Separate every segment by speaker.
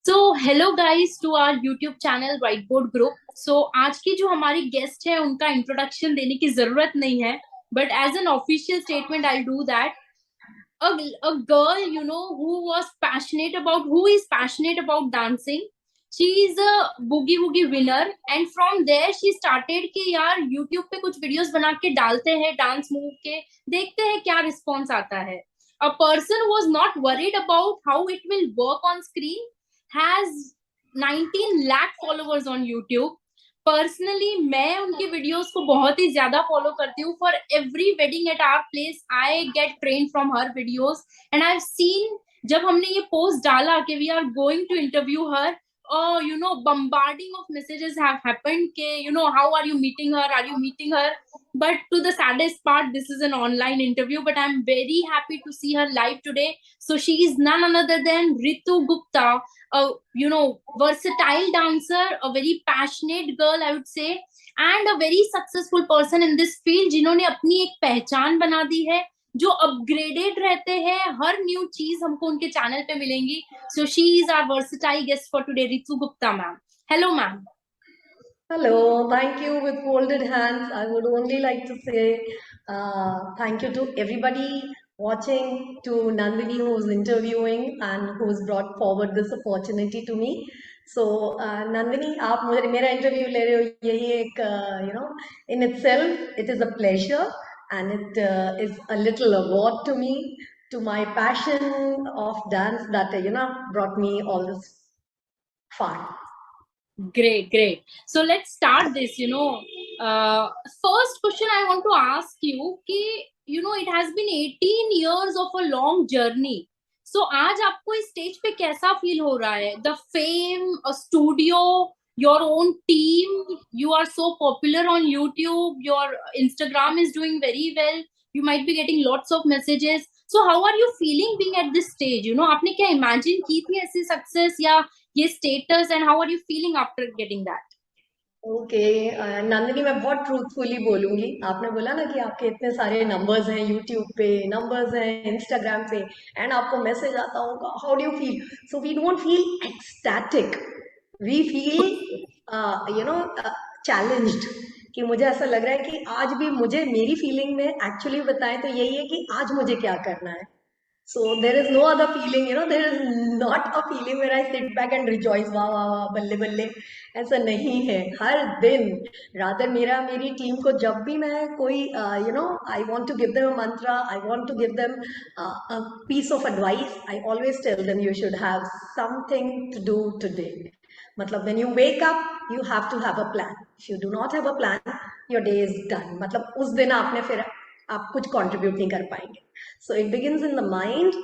Speaker 1: So hello guys to our YouTube channel white board group. So आज की जो हमारी गेस्ट है उनका इंट्रोडक्शन देने की जरूरत नहीं है, but as an official statement I do that a girl, who is passionate about dancing. She is a boogie woogie winner, and from there she started कि यार YouTube पे कुछ वीडियोस बना के डालते हैं डांस मूव के, देखते हैं क्या रिस्पॉन्स आता है. A person who was not worried about how it will work on screen has 19 lakh followers on YouTube. Personally मैं उनके वीडियोस को बहुत ही ज्यादा फॉलो करती हूँ. For every wedding at our place I get train from her videos, and I have seen जब हमने ये पोस्ट डाला कि we are going to interview her, bombarding of messages have happened ke, how are you meeting her, are you meeting her. But to the saddest part, this is an online interview, but I'm very happy to see her live today. So she is none other than Ritu Gupta, a versatile dancer, a very passionate girl, I would say, and a very successful person in this field, जिन्होंने अपनी एक पहचान बना दी है, जो upgraded रहते हैं. हर new चीज हमको उनके चैनल पे मिलेंगी. So she is our versatile guest for today, Ritu Gupta ma'am. Hello ma'am.
Speaker 2: Hello, thank you with folded hands. I would only like to say thank you to everybody watching, to Nandini who's interviewing and who's brought forward this opportunity to me. So Nandini, आप मुझे मेरा interview ले रहे हो, यही एक in itself it is a pleasure, and it is a little award to me, to my passion of dance that brought me all this far.
Speaker 1: Great, great. So let's start this. First question I want to ask you कि it has been 18 years of a long journey. So आज आपको इस stage पे कैसा feel हो रहा है? The fame, a studio, your own team. You are so popular on YouTube. Your Instagram is doing very well. You might be getting lots of messages. So how are you feeling being at this stage? आपने क्या imagine की थी ऐसी success या ये status, and how are you feeling after getting that?
Speaker 2: Okay Nandini, मैं बहुत truthfully बोलूंगी. आपने बोला ना कि आपके इतने सारे नंबर्स हैं यूट्यूब पे, नंबर्स हैं इंस्टाग्राम पे, एंड आपको मैसेज आता होगा, how do you feel? So we don't feel ecstatic, we feel challenged. कि मुझे ऐसा लग रहा है कि आज भी मुझे मेरी फीलिंग में एक्चुअली बताएं तो यही है कि आज मुझे क्या करना है. So there is no other feeling, there is not a feeling where I sit back and rejoice, वाह वाह वाह बल्ले बल्ले. ऐसा नहीं है. हर दिन रादर मेरी टीम को जब भी मैं कोई I want to give them a mantra, I want to give them a piece of advice, I always tell them you should have something to do today. मतलब when you wake up you have to have a plan. If you do not have a plan, your day is done. मतलब उस दिन आपने फिर आप कुछ contribute नहीं कर पाएंगे. So it begins in the mind,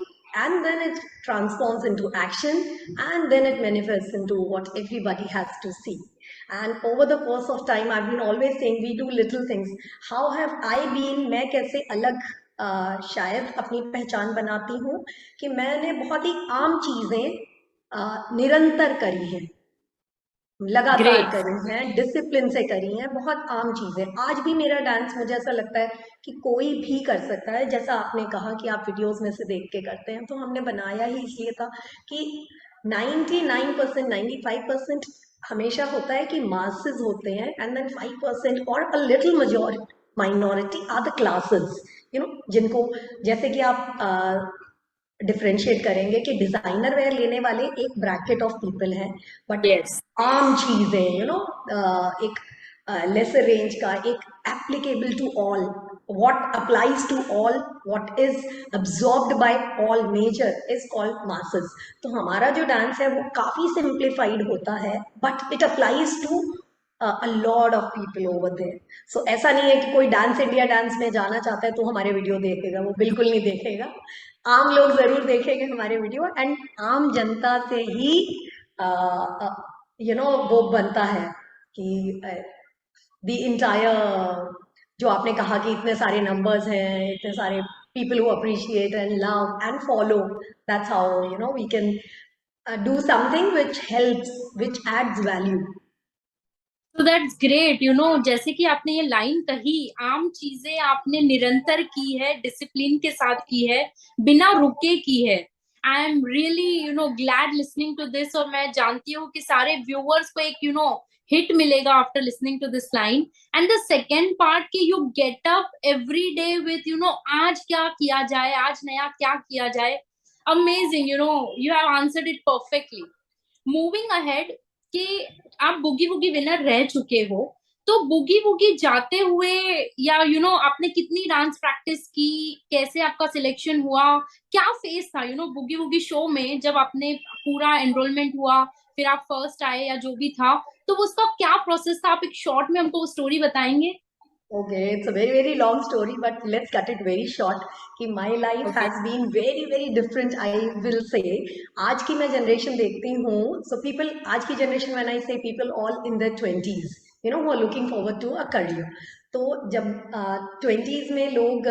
Speaker 2: and then it transforms into action, and then it manifests into what everybody has to see. And over the course of time, I've been always saying we do little things. How have I been? मैं कैसे अलग शायद अपनी पहचान बनाती हूँ कि मैंने बहुत ही आम चीजें निरंतर करी हैं, लगातार
Speaker 1: ग्रेट.
Speaker 2: करी हैं, डिसिप्लिन से करी हैं, बहुत आम चीजें. आज भी मेरा डांस मुझे ऐसा लगता है कि कोई भी कर सकता है. जैसा आपने कहा कि आप वीडियोस में से देख के करते हैं, तो हमने बनाया ही इसलिए था कि 99%, 95% हमेशा होता है कि मासेस होते हैं, एंड देन 5% और a little majority minority are the classes, जिनको, जैसे कि आप डिफरेंशिएट करेंगे कि डिजाइनर वेयर लेने वाले एक ब्रैकेट ऑफ पीपल हैं, बट
Speaker 1: यस.
Speaker 2: आम चीजें एक लेसर रेंज का, एक applicable to all, what applies to all, what is absorbed by all major is called masses. तो हमारा जो डांस है वो काफी सिंप्लीफाइड होता है, but it applies to a lot of people over there. So ऐसा नहीं है कि कोई डांस इंडिया डांस में जाना चाहता है तो हमारे वीडियो देखेगा, वो बिल्कुल नहीं देखेगा. आम लोग जरूर देखेंगे हमारे वीडियो, एंड आम जनता से ही वो बनता है कि द इंटायर, जो आपने कहा कि इतने सारे नंबर्स हैं, इतने सारे people who appreciate and love and follow. That's how we can do something which helps, which adds value.
Speaker 1: So that's great. जैसे कि आपने ये लाइन कही, आम चीजें आपने निरंतर की है, डिसिप्लिन के साथ की है, बिना रुके की है. I am really glad listening to this, और मैं जानती हूँ कि सारे व्यूअर्स को एक हिट मिलेगा after listening to this line. And the second part कि you get up every day with आज क्या किया जाए, आज नया क्या किया जाए. Amazing, you have answered it perfectly. Moving ahead कि आप बुगी वुगी विनर रह चुके हो, तो बुगी वुगी जाते हुए या आपने कितनी डांस प्रैक्टिस की, कैसे आपका सिलेक्शन हुआ, क्या फेस था बुगी वुगी शो में जब आपने पूरा एनरोलमेंट हुआ, फिर आप फर्स्ट आए या जो भी था, तो उसका क्या प्रोसेस था? आप एक शॉर्ट में हमको वो स्टोरी बताएंगे?
Speaker 2: Okay, it's a very, very long story, but let's cut it very short. कि my life
Speaker 1: okay.
Speaker 2: has been very, very different, I will say. आज की मैं generation देखती हूँ, so people, आज की generation, when I say people all in their 20s, who are looking forward to a career. तो जब 20s में लोग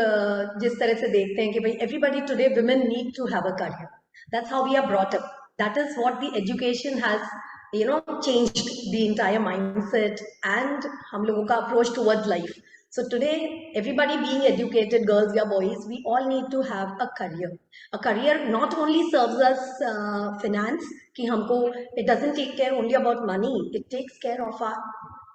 Speaker 2: जिस तरह से देखते हैं कि भाई everybody today, women need to have a career. That's how we are brought up. That is what the education has, changed the entire mindset and हम लोगों का approach towards life. So today, everybody being educated, girls or boys, we all need to have a career. A career not only serves us finance, कि हमको, it doesn't take care only about money. It takes care of our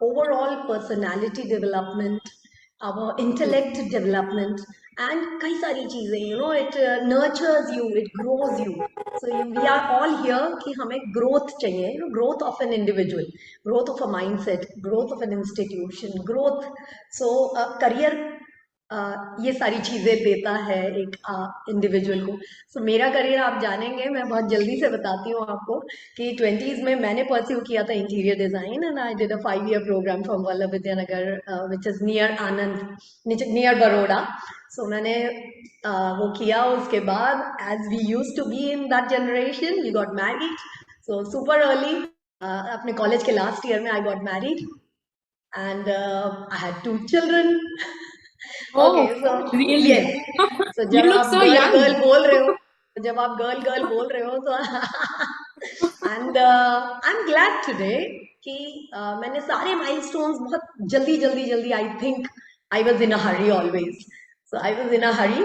Speaker 2: overall personality development, our intellect development, and कई सारी चीजें. It nurtures you, it grows you. So we are all here कि हमें growth चाहिए, growth of an individual, growth of a mindset, growth of an institution, growth. So career ये सारी चीजें देता है एक इंडिविजुअल को. सो मेरा करियर आप जानेंगे, मैं बहुत जल्दी से बताती हूँ आपको कि 20s में मैंने परस्यू किया था interior design, and I did a 5-year program from Vallabh Vidyanagar, which is near Anand, near Baroda. सो मैंने वो किया. उसके बाद as we use to be in that generation, we got married. So super early, अपने कॉलेज के लास्ट ईयर में I got married, and I had 2 children. Okay,
Speaker 1: oh,
Speaker 2: so
Speaker 1: really?
Speaker 2: yes. So
Speaker 1: you
Speaker 2: जब
Speaker 1: look
Speaker 2: आप
Speaker 1: so
Speaker 2: girl
Speaker 1: young.
Speaker 2: Girl बोल रहे हो, जब आप गर्ल गर्ल बोल रहे हो तो and I am glad today कि मैंने सारे माइलस्टोन्स बहुत जल्दी जल्दी जल्दी, I think I was in a Hari always. So I was in a Hari,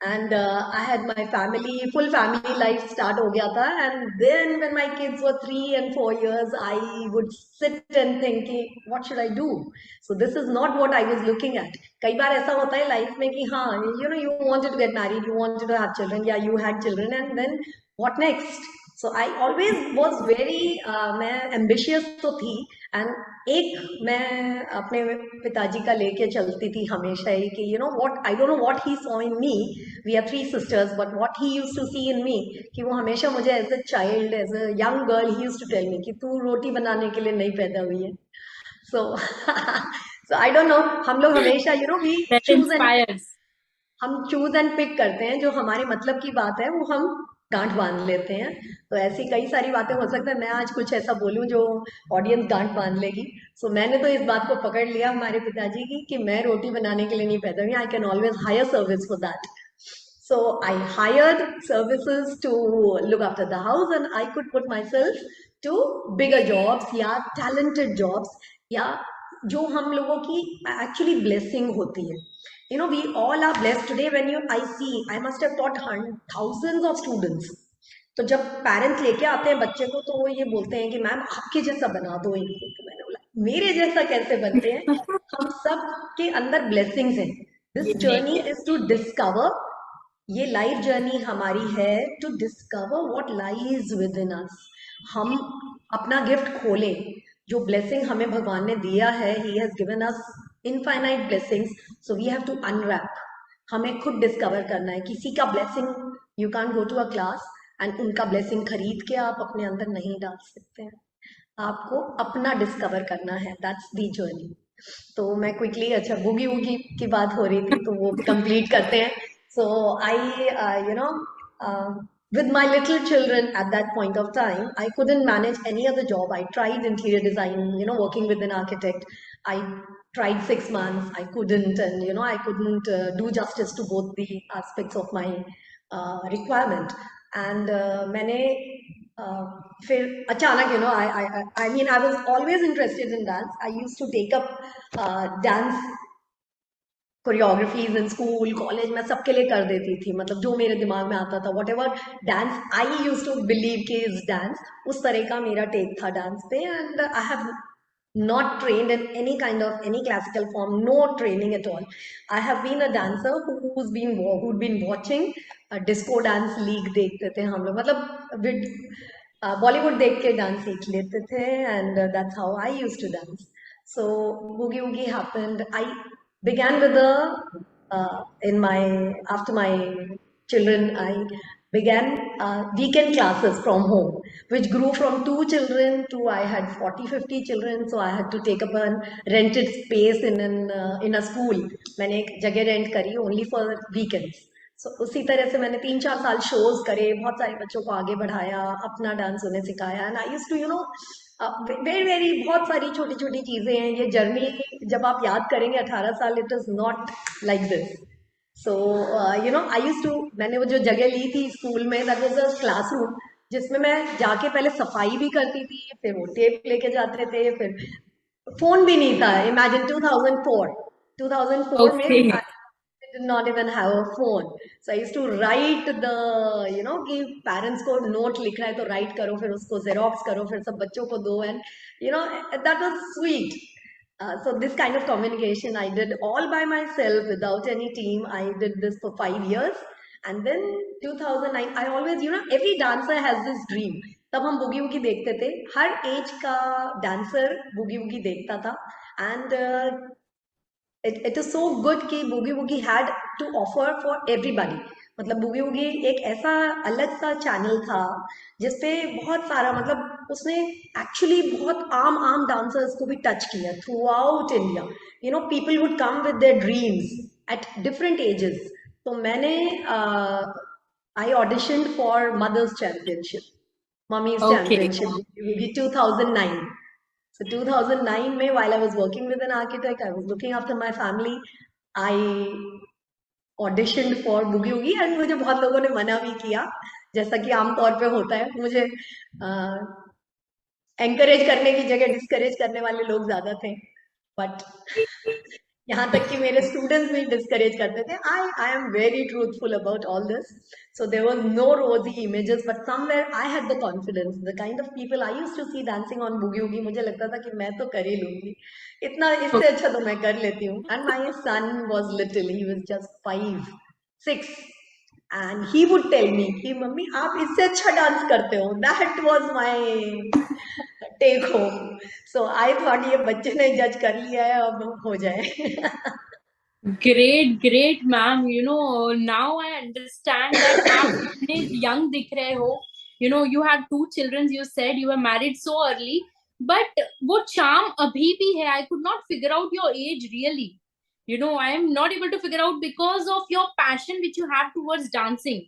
Speaker 2: and I had my family, full family life start हो गया था. And then when my kids were 3 and 4 years, I would sit and think कि what should I do? So this is not what I was looking at. कई बार ऐसा होता है life में कि हाँ, you wanted to get married, you wanted to have children, yeah, you had children, and then what next? So I always was very मैं ambitious तो थी. And एक मैं अपने पिताजी का लेके चलती थी हमेशा ही कि what, I don't know what he saw in me. We are 3 sisters, but what he used to see in me कि वो हमेशा मुझे as a child, as a young girl, he used to tell me कि तू रोटी बनाने के लिए नहीं पैदा हुई है. So so I don't know, हम लोग हमेशा we
Speaker 1: that
Speaker 2: choose and
Speaker 1: inspires.
Speaker 2: हम चूज एंड पिक करते हैं, जो हमारे मतलब की बात है वो हम गांठ बांध लेते हैं. तो ऐसी कई सारी बातें हो सकता है मैं आज कुछ ऐसा बोलूं जो ऑडियंस गांठ बांध लेगी. सो मैंने तो इस बात को पकड़ लिया हमारे पिताजी की कि मैं रोटी बनाने के लिए नहीं पैदा हुई. I can always hire service for that. So I hired services to look after the house, and I could put myself to bigger jobs या talented jobs या जो हम लोगों की actually blessing होती है. We all are blessed today. When I see, I must have taught thousands of students. तो जब पेरेंट्स लेके आते हैं बच्चे को तो वो ये बोलते हैं कि मैम आपके जैसा बना दो इनको. तो मैंने बोला मेरे जैसा कैसे बनते हैं, हम सब के अंदर ब्लेसिंग्स हैं. This journey is to discover, ये लाइफ जर्नी हमारी है to discover what lies within us. हम अपना गिफ्ट खोलें, जो ब्लेसिंग हमें भगवान ने दिया है. He has given us infinite blessings, so we have to unwrap. हमें खुद डिस्कवर करना है. किसी का blessing, you can go to a class and उनका ब्लेसिंग खरीद के आप अपने अंदर नहीं डाल सकते हैं. आपको अपना डिस्कवर करना है. That's the journey. तो मैं क्विकली, अच्छा बूगी वूगी की बात हो रही थी तो वो कंप्लीट करते हैं. सो आई with my little children at that point of time, I couldn't manage any other job. I tried interior design, working with an architect. I tried 6 months, I couldn't, and I couldn't do justice to both the aspects of my requirement. And मैंने फिर अचानक, I mean, I was always interested in dance. I used to take up dance choreographies in school college मैं सबके लिए कर देती थी, मतलब जो मेरे दिमाग में आता था, whatever dance I use to believe के इज डांस, उस तरह का मेरा टेक था डांस पे। And I have not trained in any kind of any classical form, no training at all. I have been a dancer who'd been watching a disco dance league देखते थे हम लोग, मतलब बॉलीवुड देख के डांस सीख लेते थे, and that's how I used to dance. So boogie woogie happened. I began with the in my after my children, I began weekend classes from home, which grew from 2 children to I had 40-50 children. So I had to take up a rented space in a school. मैंने एक जगह rent करी only for weekends. So उसी तरह से मैंने 3-4 साल shows करे, बहुत सारे बच्चों को आगे बढ़ाया, अपना डांस उन्हें सिखाया, and I use to very very बहुत सारी छोटी छोटी चीजें हैं। ये जर्नी जब आप याद करेंगे 18 साल, it is not like this. So I use to, मैंने वो जो जगह ली थी स्कूल में, दैट वाज अ क्लासरूम, जिसमें मैं जाके पहले सफाई भी करती थी, फिर वो टेप लेके जाते थे, फिर फोन भी नहीं था। इमेजिन 2004 में
Speaker 1: Okay.
Speaker 2: I did not even have a phone. So I used to write the, कि पेरेंट्स को नोट लिख रहा है तो राइट करो, फिर उसको जेरोक्स करो, फिर सब बच्चों को दो, and that was sweet. So this kind of communication I did all by myself without any team. I did this for 5 years. And then 2009, I always, every dancer has this dream. तब हम बुगी वुगी देखते थे, हर as का dancer बुगी वुगी देखता था, and it is so good कि boogie woogie had to offer for everybody. मतलब boogie woogie एक ऐसा अलग सा चैनल था जिसपे बहुत सारा, मतलब उसने एक्चुअली बहुत आम आम डांसर्स को भी टच किया throughout India. People would come with their dreams at different ages. तो मैंने I audition for mothers championship, mummies
Speaker 1: Okay.
Speaker 2: Championship 2009. So 2009 में, while I was working with an architect, I was looking after my family. I auditioned for Boogie Woogie, and मुझे बहुत लोगों ने मना भी किया, जैसा कि आमतौर पे होता है। मुझे एंकरेज करने की जगह डिस्करेज करने वाले लोग ज्यादा थे, बट यहाँ तक कि मेरे स्टूडेंट्स भी डिस्करेज करते थे। I am very truthful about all this. So there was no rosy images, but somewhere I had the confidence. The kind of people I used to see dancing on Boogie Woogie, मुझे लगता था कि मैं तो कर ही लूंगी, इतना इससे अच्छा तो मैं कर लेती हूँ। And my son was little, he was just 5-6, and he would tell me कि मम्मी आप इससे अच्छा डांस करते हो। That was my take home. So I thought ये बच्चे ने जज कर लिया है, अब हो जाए।
Speaker 1: Great, great, ma'am. Now I understand that आप इतने young दिख रहे हो. You have 2 children. You said you were married so early, but वो charm अभी भी है. I could not figure out your age really. I am not able to figure out because of your passion which you have towards dancing.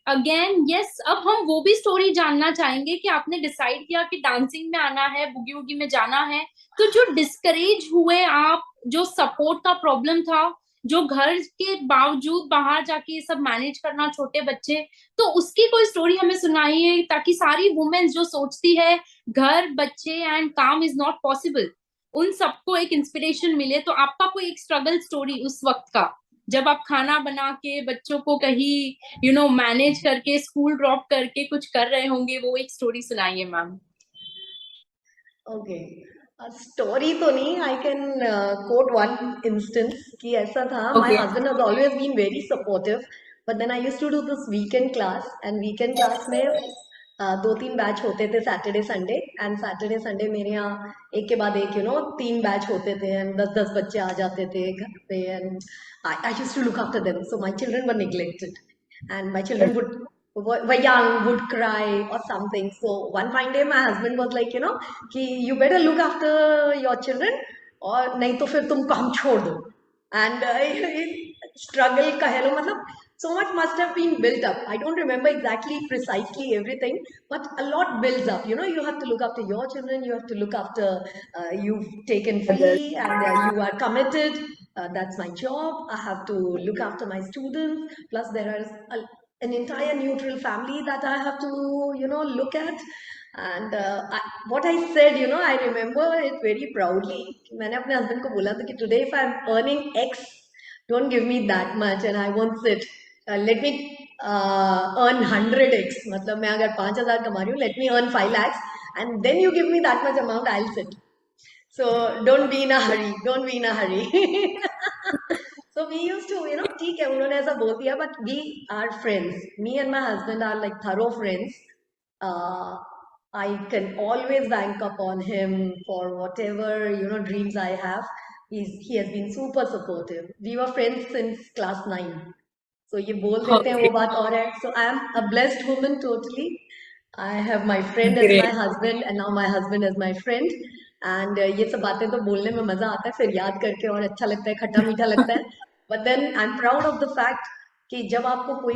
Speaker 1: Again yes, अब हम वो भी story जानना चाहेंगे कि आपने डिसाइड किया कि डांसिंग में आना है, बुगी वुगी में जाना है, तो जो डिस्करेज हुए आप, जो सपोर्ट का प्रॉब्लम था, जो घर के बावजूद बाहर जाके ये सब मैनेज करना, छोटे बच्चे, तो उसकी कोई स्टोरी हमें सुनाइए, ताकि सारी वुमेन्स जो सोचती है घर बच्चे एंड काम इज नॉट पॉसिबल, उन सबको एक इंस्पिरेशन मिले। तो आपका कोई एक स्ट्रगल स्टोरी उस वक्त का, जब आप खाना बना के बच्चों को कहीं मैनेज करके स्कूल ड्रॉप करके कुछ कर रहे होंगे, वो एक स्टोरी सुनाइए मैम।
Speaker 2: ओके, स्टोरी तो नहीं, I can quote one instance कि ऐसा था। My
Speaker 1: okay.
Speaker 2: Husband has always been very supportive, but then I used to do this weekend class, and weekend class में 2-3 बैच होते थे Saturday Sunday, and Saturday Sunday मेरे यहाँ एक के बाद एक 3 बैच होते थे, एंड 10-10 बच्चे आ जाते थे घर पे, and I used to look after them. So my children were neglected, and my children were young, would cry or something. So one fine day my husband was like, कि you better look after your children, और नहीं तो फिर तुम काम छोड़ दो। And struggle कह लो, मतलब so much must have been built up. I don't remember exactly precisely everything, but a lot builds up. You have to look after your children, you have to look after, you've taken fee, and you are committed. That's my job. I have to look after my students. Plus, there is an entire neutral family that I have to, look at. And what I said, I remember it very proudly. मैंने अपने husband को बोला था कि today if I'm earning X, don't give me that much and I won't sit. Let me earn 100x. मतलब मैं अगर 5,000 कमा रही हूँ, let me earn 5 lakhs and then you give me that much amount, I'll sit. So don't be in a hurry. Don't be in a hurry. So we used to, ठीक है उन्होंने ऐसा बोल दिया, but we are friends. Me and my husband are like thorough friends. Uh, I can always bank upon him for whatever dreams I have. He has been super supportive. We were friends since class 9. So ये बोल देते हैं वो
Speaker 1: Okay,
Speaker 2: बात और है. So I am a blessed woman totally. I have my friend as my
Speaker 1: great.
Speaker 2: husband and now my husband as my friend. And ये सब बातें तो बोलने में मजा आता है, फिर याद करके और अच्छा लगता है, खट्टा मीठा लगता है. But then I'm proud of the fact कि जब आपको कोई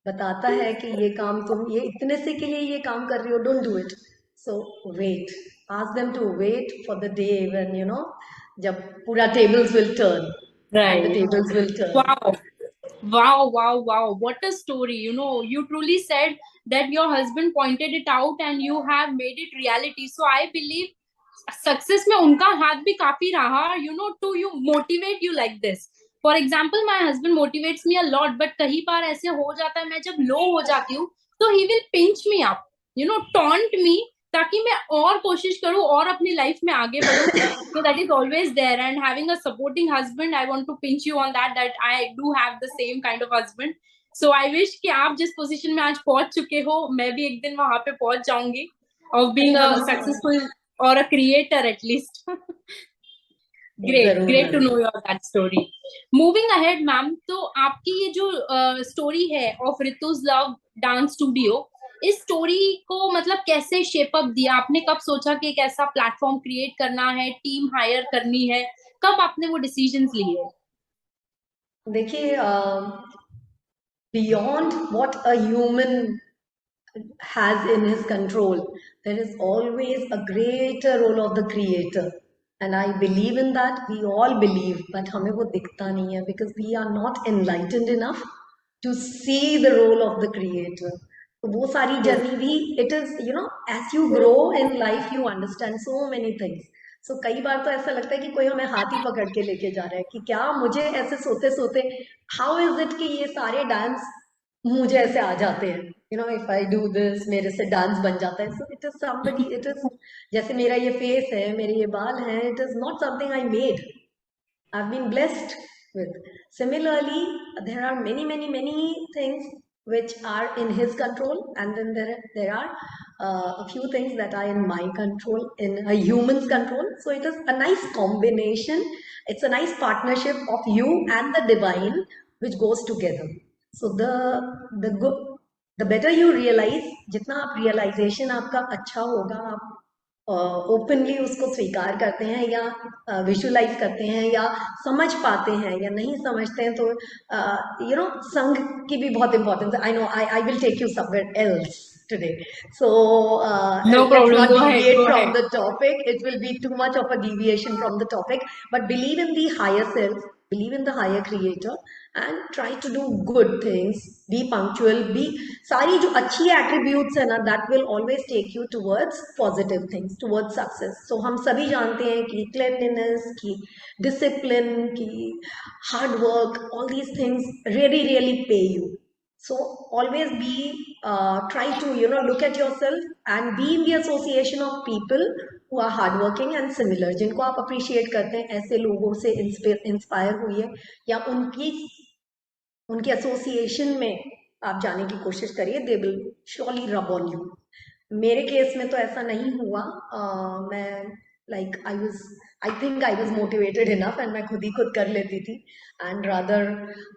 Speaker 2: बताता है कि ये काम तुम ये इतने से के लिए ये काम कर रही हो, don't do it. So wait. Ask them to wait for the day when जब पूरा tables will turn and the
Speaker 1: Right.
Speaker 2: tables will turn.
Speaker 1: Wow. Wow, wow, wow. What a story. You truly said that your husband pointed it out and you have made it reality. So I believe success में उनका हाथ भी काफी रहा, to motivate you like this. For example, my husband motivates me a lot, but कई बार ऐसे हो जाता है, मैं जब low हो जाती हूँ, तो he will pinch me up, taunt me, ताकि मैं और कोशिश करूँ और अपनी लाइफ में आगे बढ़ूँ. So that is always there, and having a supporting husband, I want to pinch you on that I do have the same kind of husband. So I wish कि आप जिस पोजीशन में आज पहुंच चुके हो, मैं भी एक दिन वहां पे पहुंच जाऊंगी, of being a successful or a creator at least. Great,
Speaker 2: जरूर
Speaker 1: great to
Speaker 2: जरूर.
Speaker 1: know your that story. Moving ahead, ma'am, तो आपकी ये जो स्टोरी है of Ritu's Love Dance Studio, इस स्टोरी को मतलब कैसे शेप अप दिया आपने? कब सोचा कि एक ऐसा प्लेटफॉर्म क्रिएट करना है, टीम हायर करनी है, कब आपने वो डिसीजंस लिए?
Speaker 2: देखिए beyond what a human has in his control, there is always a greater role of the creator. And I believe in that. We all believe, but हमें वो दिखता नहीं है because we are not enlightened enough to see the role of the creator. तो वो सारी journey भी, it is, as you grow in life, you understand so many things. So कई बार तो ऐसा लगता है कि कोई हमें हाथ ही पकड़ के लेके जा रहा है कि क्या मुझे ऐसे सोते सोते how is it कि ये सारे डांस मुझे ऐसे आ जाते हैं, if I do this मेरे से डांस बन जाता है. So it is somebody, it is जैसे मेरा ये फेस है, मेरे ये बाल हैं, it is not something I made. I've been blessed with. Similarly, there are many, many, many things which are in his control, and then there are a few things that are in my control, in a human's control. So it is a nice combination. It's a nice partnership of you and the divine, which goes together. So the good, the better you realize, जितना आप realization आपका अच्छा होगा, आप openly उसको स्वीकार करते हैं या विजुअलाइज करते हैं या समझ पाते हैं या नहीं समझते हैं, तो संघ की भी बहुत इंपॉर्टेंस है. I know I will take you somewhere else today. So
Speaker 1: No
Speaker 2: let's
Speaker 1: problem,
Speaker 2: not
Speaker 1: go ahead,
Speaker 2: deviate
Speaker 1: go
Speaker 2: from
Speaker 1: ahead.
Speaker 2: the topic. It will be too much of a deviation from the topic. But believe in the higher self, believe in the higher creator, and try to do good things. Be punctual. Be सारी जो अच्छी attributes है ना, that will always take you towards positive things, towards success. So हम सभी जानते हैं कि cleanliness, कि discipline, कि hard work, all these things really really pay you. So always be try to look at yourself and be in the association of people who are hardworking and similar, जिनको आप appreciate करते हैं, ऐसे लोगों से inspire हुई है या उनकी एसोसिएशन में आप जाने की कोशिश करिए. दे विल श्योरली रब ऑन यू. मेरे केस में तो ऐसा नहीं हुआ. मैं I think I was motivated enough and मैं खुद ही खुद कर लेती थी. एंड रादर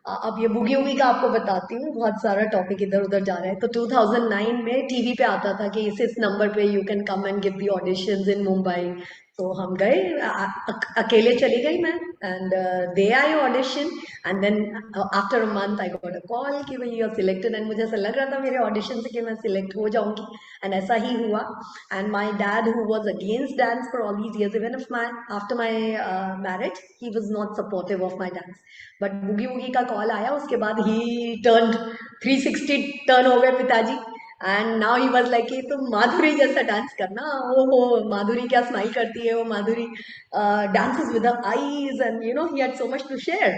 Speaker 2: अब ये बुगी वुगी का आपको बताती हूँ, बहुत सारा टॉपिक इधर उधर जा रहा है. तो 2009 में टीवी पे आता था कि इस नंबर पे you can come and give the auditions in Mumbai. तो हम गए, अकेले चली गई मैं, एंड दे आई audition. And then after a month I got a call कि भाई यू आर सिलेक्टेड. एंड मुझे ऐसा लग रहा था मेरे ऑडिशन से कि मैं सिलेक्ट हो जाऊंगी, एंड ऐसा ही हुआ. And my dad who was against dance for all these years, even if after my marriage, he was not supportive of my dance. But Boogie Woogie का कॉल आया, उसके बाद ही टर्न 360 टर्न हो गए पिताजी. And now he was like कि तुम माधुरी जैसा डांस करना. ओ माधुरी क्या स्माइल करती है वो माधुरी, dances with her eyes, and he had so much to share.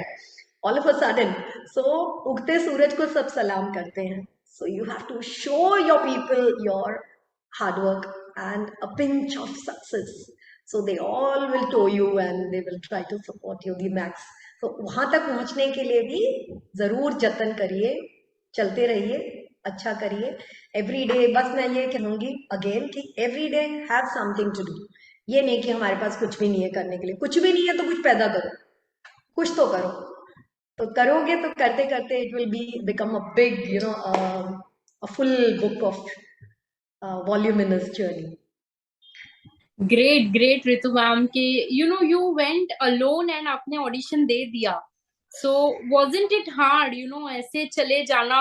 Speaker 2: All of a sudden. So उगते सूरज को सब सलाम करते हैं. So you have to show your people your hard work and a pinch of success. So they all will tow you and they will try to support you the max. तो वहां तक पहुंचने के लिए भी जरूर जतन करिए, चलते रहिए, अच्छा करिए. एवरी डे, बस मैं ये कहूंगी अगेन कि every day have something to do. ये नहीं कि हमारे पास कुछ भी नहीं है करने के लिए. कुछ भी नहीं है तो कुछ पैदा करो, कुछ तो करो. तो करोगे तो करते करते it will be become a big, you know, a full book of voluminous journey.
Speaker 1: Great Ritu ma'am के you went alone and आपने ऑडिशन दे दिया. So wasn't it hard, ऐसे चले जाना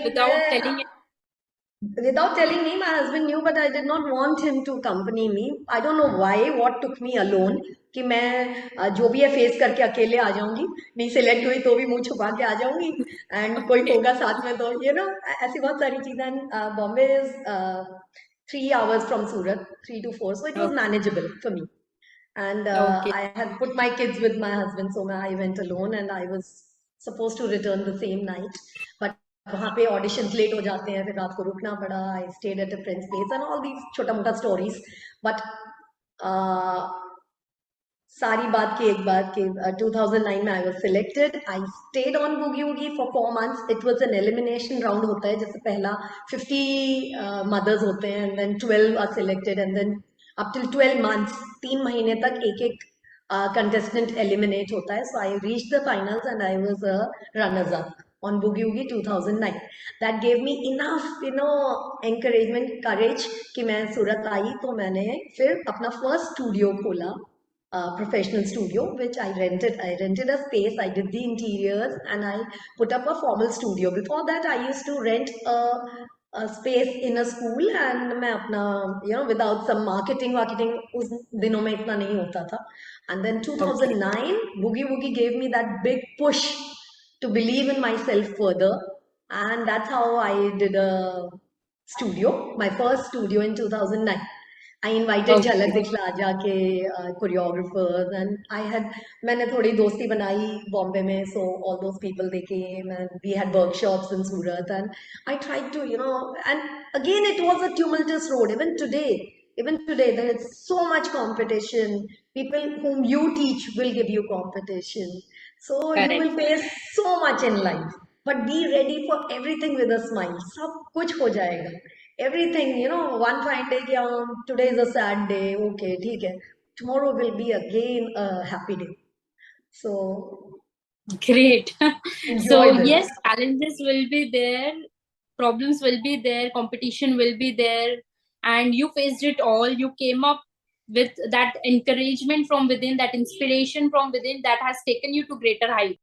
Speaker 1: without telling?
Speaker 2: Without telling me, my husband knew, but I did not want him to accompany me. I don't know why, what took me alone. कि मैं जो भी है फेस करके अकेले आ जाऊंगी, नहीं सिलेक्ट हुई तो भी मुंह छुपा के आ जाऊंगी, एंड कोई होगा साथ में तो ऐसी बहुत सारी चीजें. Bombay is 3 hours from Surat, 3 to 4, so it was manageable for me. And
Speaker 1: Okay.
Speaker 2: I had put my kids with my husband, so I went alone, and I was supposed to return the same night, but वहाँ पे auditions late हो जाते हैं, फिर रात को रुकना पड़ा. I stayed at a friends place and all these छोटा मोटा स्टोरीज. बट सारी बात की एक बात कि 2009 में I was selected. I stayed on Boogie Woogie for 4 months. It was an elimination round होता है, जैसे पहला 50 मदर्स होते हैं, and then 12 are selected, and then up till 12 months 3 महीने तक एक एक contestant eliminate होता है. So I reached the finals and I was a runners up on Boogie Woogie 2009. That gave me enough, encouragement, courage कि मैं सूरत आई तो मैंने फिर अपना first studio खोला, professional studio, which I rented. I rented a space, I did the interiors, and I put up a formal studio. Before that, I used to rent a space in a school, and मैं अपना, without some marketing उस दिनों में इतना नहीं होता था. And then 2009, Boogie Woogie gave me that big push to believe in myself further, and that's how I did a studio, my first studio in 2009. I invited झलक दिखला जाके choreographers, and मैंने थोड़ी दोस्ती बनाई बॉम्बे में, so all those people they came and we had workshops in Surat, and I tried to, and again it was a tumultuous road. Even today there is so much competition. People whom you teach will give you competition, so
Speaker 1: Correct.
Speaker 2: you will face so much in life, but be ready for everything with a smile. सब कुछ हो जाएगा. Everything, one fine day, today is a sad day, okay, ठीक है, tomorrow will be again a happy day. So
Speaker 1: Great. So
Speaker 2: enjoy this.
Speaker 1: yes, challenges will be there, problems will be there, competition will be there, and you faced it all. You came up with that encouragement from within, that inspiration from within, that has taken you to greater heights.